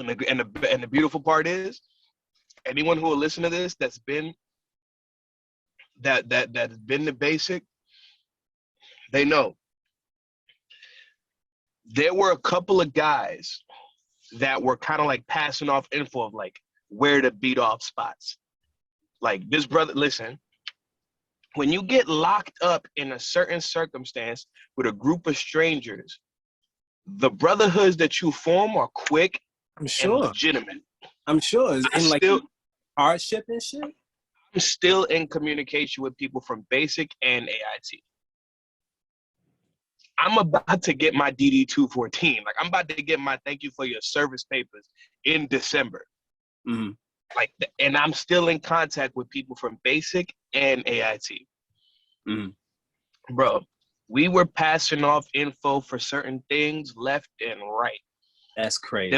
And the beautiful part is, anyone who will listen to this that's been that's been the basic, they know there were a couple of guys that were kind of like passing off info of like where to beat off spots. Like this brother, listen, when you get locked up in a certain circumstance with a group of strangers, the brotherhoods that you form are quick I'm and sure. legitimate. I'm sure. In like hardship and shit. I'm still in communication with people from basic and AIT. I'm about to get my DD 214. Like I'm about to get my thank you for your service papers in December. Mm-hmm. Like, and I'm still in contact with people from basic and AIT. Mm-hmm. Bro, we were passing off info for certain things left and right. That's crazy.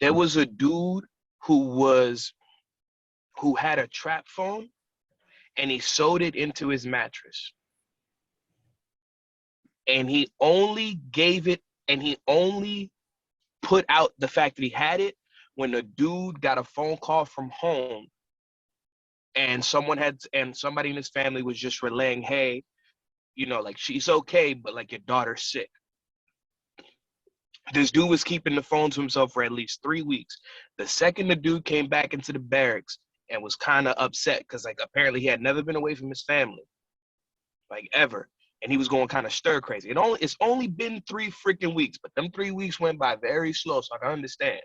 There was a dude who had a trap phone and he sewed it into his mattress. And he only gave it, and he only put out the fact that he had it when the dude got a phone call from home and somebody in his family was just relaying, hey, you know, like she's okay, but like your daughter's sick. This dude was keeping the phone to himself for at least 3 weeks. The second the dude came back into the barracks and was kind of upset because like apparently he had never been away from his family, like ever. And he was going kind of stir crazy. It's only been 3 freaking weeks, but them 3 weeks went by very slow, so I can understand.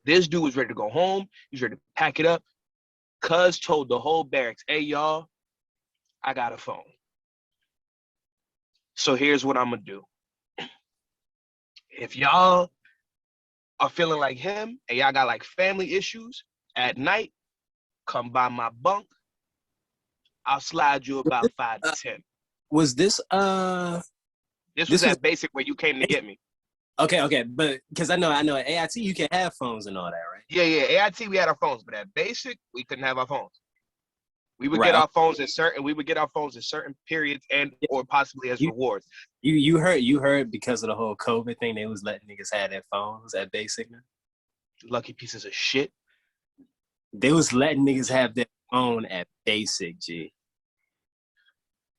This dude was ready to go home. He was ready to pack it up. Cuz told the whole barracks, hey, y'all, I got a phone. So here's what I'm going to do. If y'all are feeling like him and y'all got like family issues at night, come by my bunk. I'll slide you about 5 to 10. Was this This was at basic where you came to get me. Okay, but because I know at AIT you can have phones and all that, right? Yeah. AIT we had our phones, but at basic we couldn't have our phones. We would right. get our phones at certain periods and or possibly as rewards. You heard because of the whole COVID thing, they was letting niggas have their phones at basic now. Lucky pieces of shit. They was letting niggas have their phone at basic, G.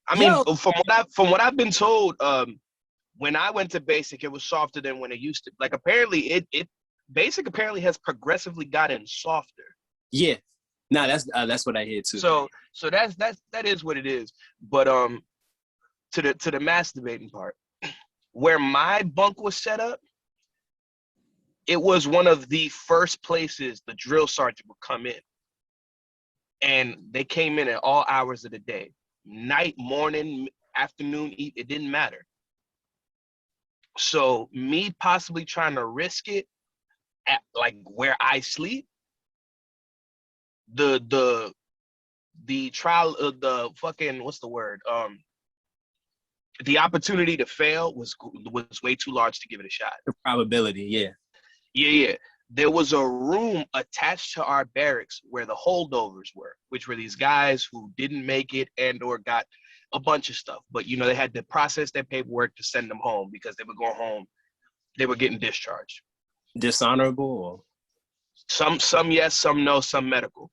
I mean, from what I've been told, when I went to basic, it was softer than when it used to. Like apparently, it basic apparently has progressively gotten softer. Yeah, no, that's what I hear too. So that is what it is. But to the masturbating part, where my bunk was set up, it was one of the first places the drill sergeant would come in, and they came in at all hours of the day. Night, morning, afternoon, it didn't matter. So me possibly trying to risk it at like where I sleep, the trial of the fucking what's the word? The opportunity to fail was way too large to give it a shot. The probability, yeah. Yeah. There was a room attached to our barracks where the holdovers were, which were these guys who didn't make it and or got a bunch of stuff. But, you know, they had to process their paperwork to send them home because they were going home. They were getting discharged. Dishonorable? Or? Some yes, some no, some medical.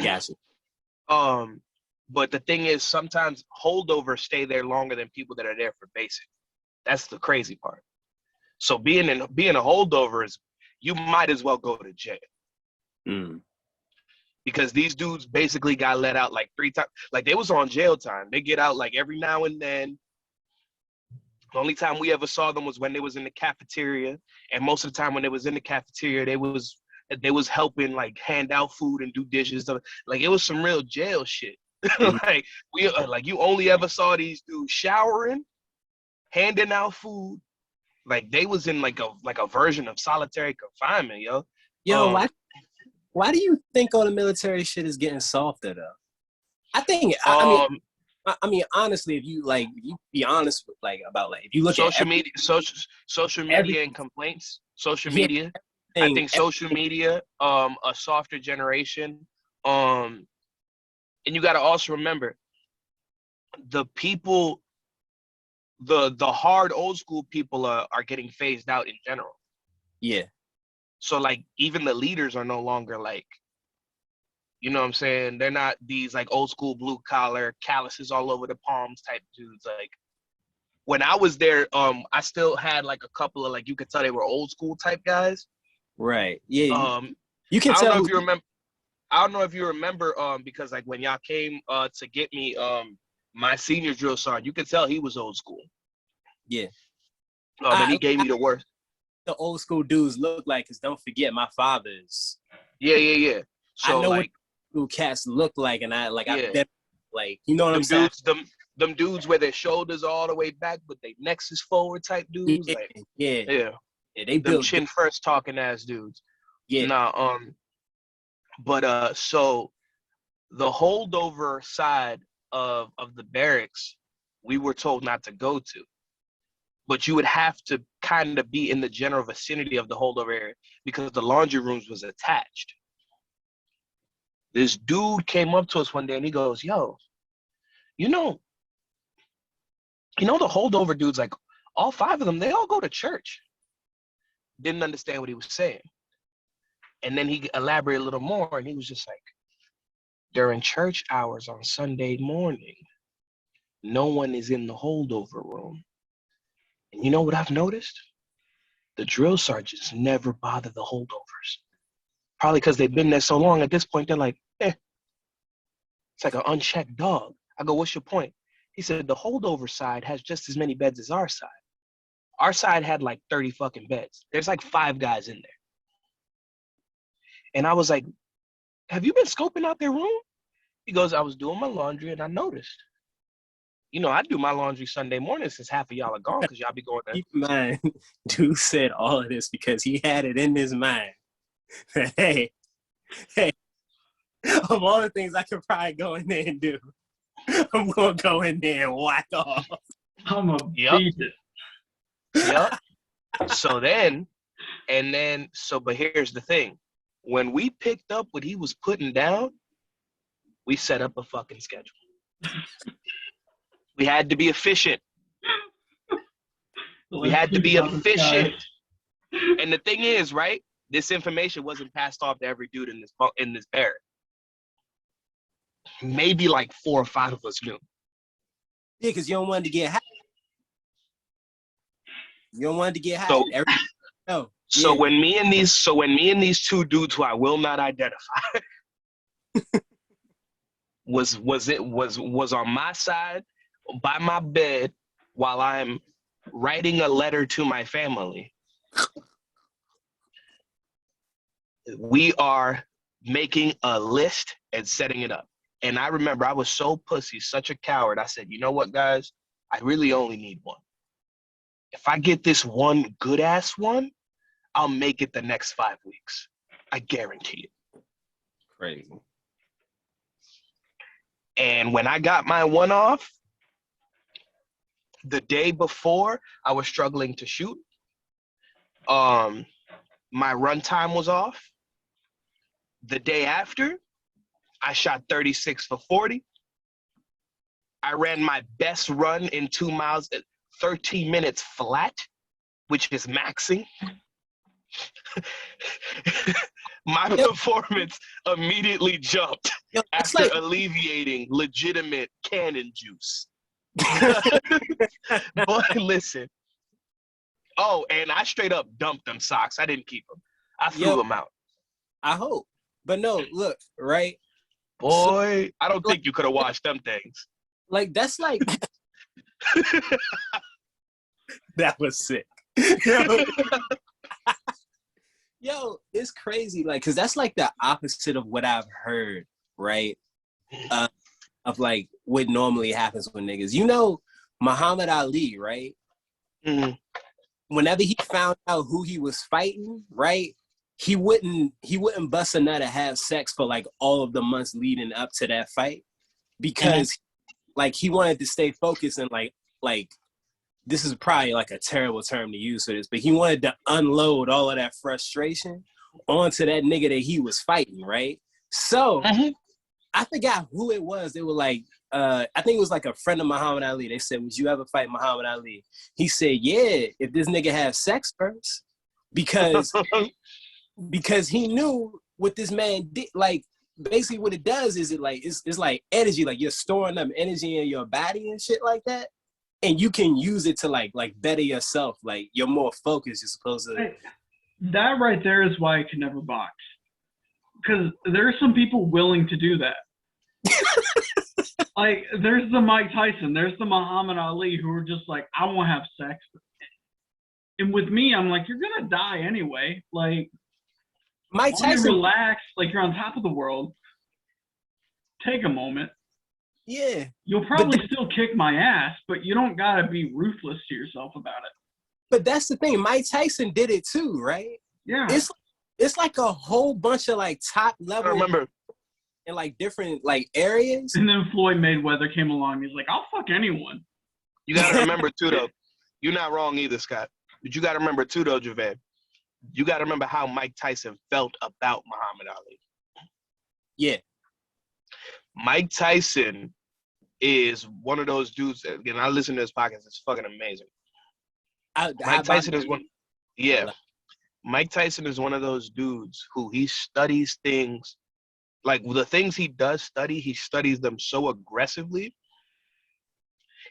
Gotcha. But the thing is, sometimes holdovers stay there longer than people that are there for basic. That's the crazy part. So being a holdover is, you might as well go to jail. Because these dudes basically got let out like 3 times. Like they was on jail time. They get out like every now and then. The only time we ever saw them was when they was in the cafeteria. And most of the time when they was in the cafeteria, they was helping like hand out food and do dishes. Like it was some real jail shit. Like you only ever saw these dudes showering, handing out food. Like they was in like a version of solitary confinement, yo. Why do you think all the military shit is getting softer though? I think I mean honestly, if you be honest with about if you look social at social media and complaints, social media. I think social media, a softer generation, and you got to also remember the people. The hard old school people are getting phased out in general. Yeah. So like even the leaders are no longer like, you know what I'm saying? They're not these like old school blue collar, calluses all over the palms type dudes. Like when I was there, I still had like a couple of like you could tell they were old school type guys. Right. Yeah. You I can don't tell know who. if you remember. I don't know if you remember, because like when y'all came to get me, my senior drill sergeant, you could tell he was old school. Yeah. And he gave me the worst. The old school dudes look like, because don't forget, my father's. Yeah. I So know like, what old cats look like, and I yeah, bet, like, you know what I'm them saying? dudes, them dudes where their shoulders are all the way back, but their necks is forward type dudes. Yeah, Like, yeah, yeah, yeah. They them built good. chin first talking ass dudes. Yeah. Nah, but so the holdover side of the barracks, we were told not to go to. But you would have to kind of be in the general vicinity of the holdover area because the laundry rooms was attached. This dude came up to us one day and he goes, "Yo, you know, the holdover dudes, like all 5 of them, they all go to church." Didn't understand what he was saying. And then he elaborated a little more and he was just like, during church hours on Sunday morning, no one is in the holdover room. And you know what I've noticed? The drill sergeants never bother the holdovers. Probably because they've been there so long. At this point, they're like, it's like an unchecked dog. I go, what's your point? He said, the holdover side has just as many beds as our side. Our side had like 30 fucking beds. There's like 5 guys in there. And I was like, have you been scoping out their room? He goes, I was doing my laundry and I noticed. You know, I do my laundry Sunday morning since half of y'all are gone because y'all be going there. Keep in mind, dude said all of this because he had it in his mind. hey, of all the things I could probably go in there and do, I'm gonna go in there and whack off. I'm a beat it. Yep. But here's the thing. When we picked up what he was putting down, we set up a fucking schedule. We had to be efficient. We had to be efficient. And the thing is, right? This information wasn't passed off to every dude in this barrack. Maybe like 4 or 5 of us knew. Yeah, because you don't want to get high. You don't want to get high. So when me and these 2 dudes who I will not identify was on my side by my bed while I'm writing a letter to my family, we are making a list and setting it up. And I remember I was so pussy, such a coward. I said, you know what, guys? I really only need one. If I get this one good ass one, I'll make it the next 5 weeks. I guarantee it. Crazy. And when I got my one off, the day before I was struggling to shoot, my run time was off. The day after, I shot 36 for 40. I ran my best run in 2 miles at 13 minutes flat, which is maxing. My performance immediately jumped after alleviating legitimate cannon juice. But listen. Oh, and I straight up dumped them socks. I didn't keep them. I threw them out. I hope. But no, look, right? Boy, I don't think you could have washed them things. Like, that's like... That was sick. Yo, it's crazy. Like, because that's like the opposite of what I've heard, right? Of like what normally happens with niggas. You know, Muhammad Ali, right? Mm-hmm. Whenever he found out who he was fighting, right? He wouldn't bust a nut to have sex for like all of the months leading up to that fight because like he wanted to stay focused and like this is probably like a terrible term to use for this, but he wanted to unload all of that frustration onto that nigga that he was fighting, right? So I forgot who it was. They were like, I think it was like a friend of Muhammad Ali. They said, would you ever fight Muhammad Ali? He said, yeah, if this nigga has sex first. because he knew what this man did. Like, basically what it does is it's like energy, like you're storing up energy in your body and shit like that, and you can use it to like better yourself. Like, you're more focused. You're supposed to. That right there is why I could never box, because there are some people willing to do that. Like, there's the Mike Tyson, there's the Muhammad Ali, who are just like, I won't have sex. And with me, I'm like, you're gonna die anyway. Like, Mike Tyson, relax, like you're on top of the world. Take a moment. Yeah. You'll probably still kick my ass, but you don't gotta be ruthless to yourself about it. But that's the thing. Mike Tyson did it too, right? Yeah. It's like a whole bunch of like top level. I remember. In like different like areas. And then Floyd Mayweather came along. He's like, I'll fuck anyone. You gotta remember too, though. You're not wrong either, Scott. But you gotta remember too, though, Javan. You gotta remember how Mike Tyson felt about Muhammad Ali. Yeah. Mike Tyson is one of those dudes. Again, I listen to his podcast. It's fucking amazing. Mike Tyson is one. Yeah. Mike Tyson is one of those dudes who he studies things. Like, the things he does study, he studies them so aggressively.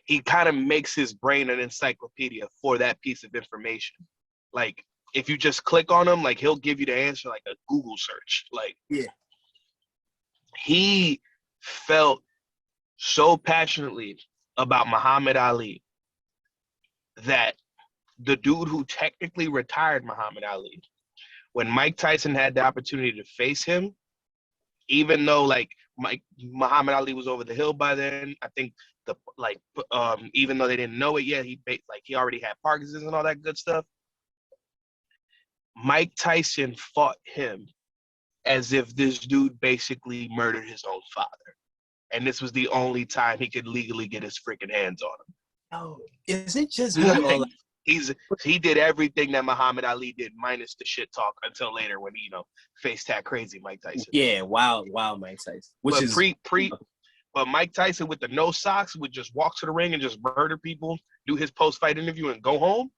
He kind of makes his brain an encyclopedia for that piece of information. Like, if you just click on him, like, he'll give you the answer like a Google search. Like, yeah. He felt so passionately about Muhammad Ali that the dude who technically retired Muhammad Ali, when Mike Tyson had the opportunity to face him, even though like Muhammad Ali was over the hill by then, I think even though they didn't know it yet, he already had Parkinson's and all that good stuff. Mike Tyson fought him as if this dude basically murdered his own father, and this was the only time he could legally get his freaking hands on him. Oh, is it just me? He did everything that Muhammad Ali did, minus the shit talk, until later when he, face tag crazy Mike Tyson. Yeah, wild Mike Tyson. But Mike Tyson with the no socks would just walk to the ring and just murder people, do his post-fight interview, and go home.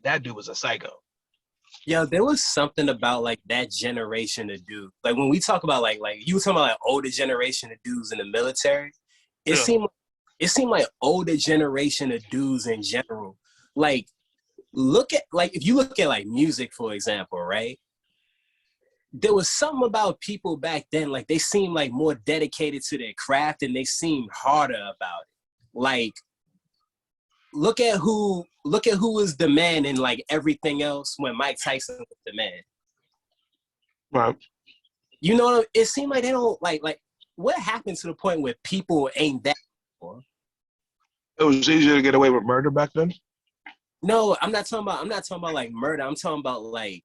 That dude was a psycho. Yo, there was something about like that generation of dudes. Like, when we talk about like you were talking about like older generation of dudes in the military, it seemed like older generation of dudes in general. Like, if you look at like music, for example, right? There was something about people back then, like they seemed like more dedicated to their craft and they seemed harder about it. Like, look at who was the man in like everything else when Mike Tyson was the man. Right. You know, it seemed like they don't like what happened to the point where people ain't that anymore? It was easier to get away with murder back then? No, I'm not talking about like murder. I'm talking about like.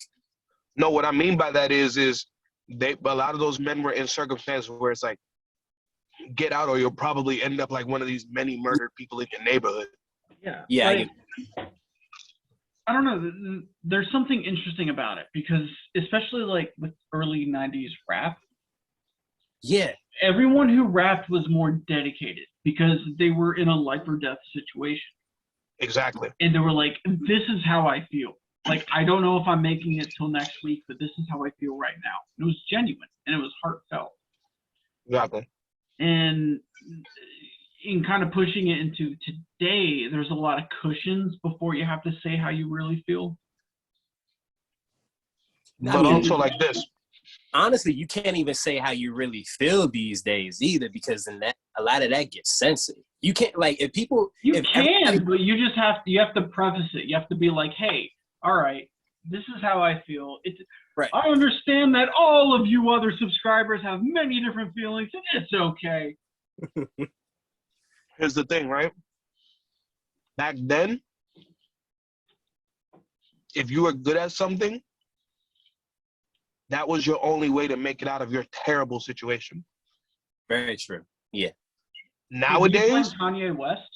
No, what I mean by that is a lot of those men were in circumstances where it's like, get out or you'll probably end up like one of these many murdered people in your neighborhood. Yeah. Yeah. Like, I don't know. There's something interesting about it because, especially like with early 90s rap. Yeah. Everyone who rapped was more dedicated because they were in a life or death situation. Exactly. And they were like, this is how I feel. Like, I don't know if I'm making it till next week, but this is how I feel right now. It was genuine and it was heartfelt. Exactly. And in kind of pushing it into today, there's a lot of cushions before you have to say how you really feel. But also like this. Honestly, you can't even say how you really feel these days either, because then a lot of that gets censored. You can't, like, if people... but you just have to preface it. You have to be like, hey, all right, this is how I feel. Right. I understand that all of you other subscribers have many different feelings, and it's okay. Here's the thing, right? Back then, if you were good at something, that was your only way to make it out of your terrible situation. Very true. Yeah. Nowadays, Did you blame Kanye West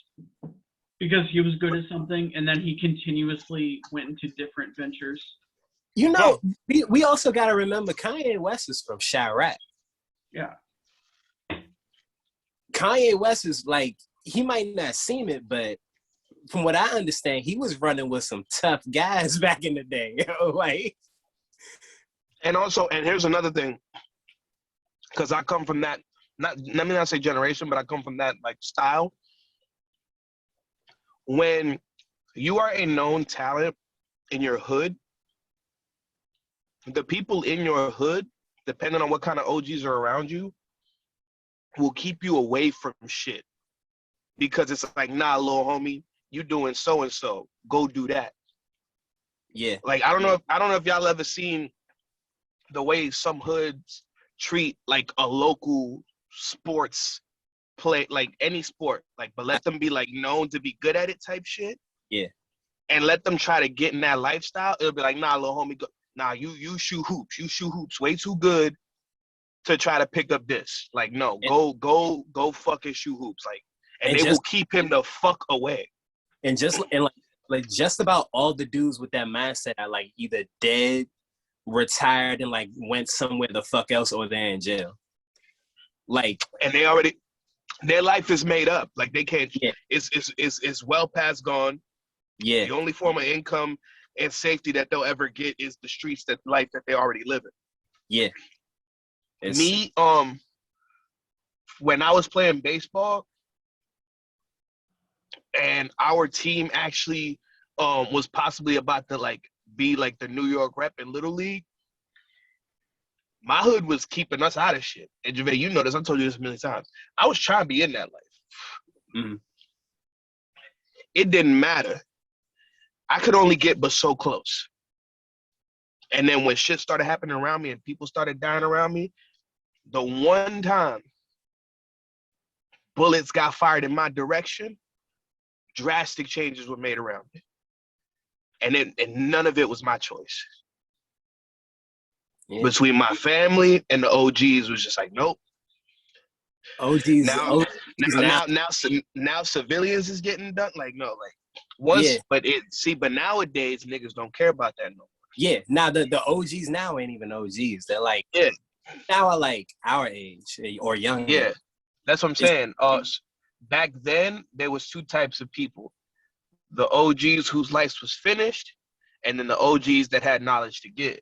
because he was good at something and then he continuously went into different ventures? You know, we also got to remember Kanye West is from Chirac. Yeah. Kanye West is like, he might not seem it, but from what I understand, he was running with some tough guys back in the day. Like, And also, and here's another thing, because I come from that, let me not say generation, but I come from that like style. When you are a known talent in your hood, the people in your hood, depending on what kind of OGs are around you, will keep you away from shit. Because it's like, nah, little homie, you doing so and so. Go do that. yeah. Like I don't know if y'all ever seen the way some hoods treat like a local sports play, like any sport, like, but let them be like known to be good at it type shit. Yeah. And let them try to get in that lifestyle. It'll be like, nah, little homie, go, nah, you shoot hoops. You shoot hoops way too good to try to pick up this. Like, no, go fucking shoot hoops. Like, and they will keep him the fuck away. And like just about all the dudes with that mindset are like either dead, retired, and like went somewhere the fuck else, or they're in jail. Like, and their life is made up. Like they can't. Yeah. It's well past gone. Yeah. The only form of income and safety that they'll ever get is the streets, that life that they already live in. Yeah. Me, when I was playing baseball, and our team actually was possibly about to like be like the New York rep in Little League, my hood was keeping us out of shit. And Javay, you know this, I've told you this a million times. I was trying to be in that life. Mm-hmm. It didn't matter. I could only get but so close. And then when shit started happening around me and people started dying around me, the one time bullets got fired in my direction, drastic changes were made around me. And none of it was my choice. Yeah. Between my family and the OGs was just like, nope. OGs now civilians is getting done. Like, no, like once, yeah. But nowadays niggas don't care about that no more. Yeah, now the OGs now ain't even OGs. They're like, yeah, now are like our age or younger. Yeah, that's what I'm saying. Back then there was two types of people: the OGs whose life was finished, and then the OGs that had knowledge to get.